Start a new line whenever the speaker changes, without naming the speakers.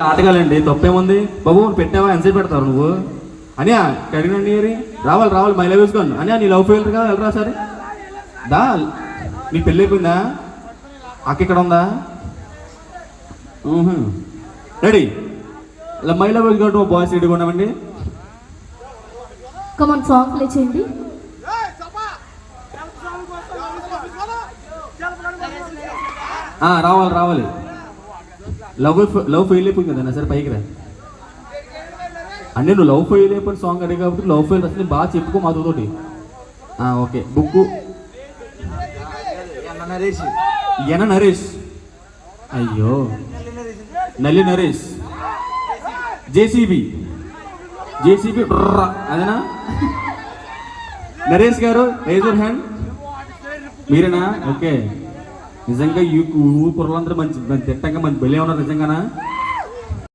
ఆటగాలండి తప్పేముంది బాబు నువ్వు పెట్టావా ఎంతసేపు పెడతావు నువ్వు అనియా కడిగినండి రావాలి మై లవ్ వేసుకోండి అనియా నీ లవ్ ఫెయిల్ కదా వెళ్ళరా సరే దా నీ పెళ్ళి అయిపోయిందా అక్క ఇక్కడ ఉందా రెడీ ఇలా మై లవ్ వేసుకోవడం బాయ్స్ రెడీగా ఉన్నామండి
కమాన్ సాంగ్ ప్లే చేయండి.
రావాలి లవ్ ఫెయిల్ అయిపోయింది కదా సరే పైకి రా అంటే నువ్వు లవ్ ఫెయిల్ అయిపోయిన సాంగ్ అడిగి కాబట్టి లవ్ ఫెయిల్ అసలు బాగా చెప్పుకో మాతోటి ఓకే బుక్ ఎన నరేష్ అయ్యో నల్లి నరేష్ జేసీబీ అదేనా నరేష్ గారు రేజ్ యువర్ హ్యాండ్ మీరేనా ఓకే నిజంగా ఈ కుర్రలందరూ మంచి తిట్టంగా మంచి బలి ఉన్నారు నిజంగానా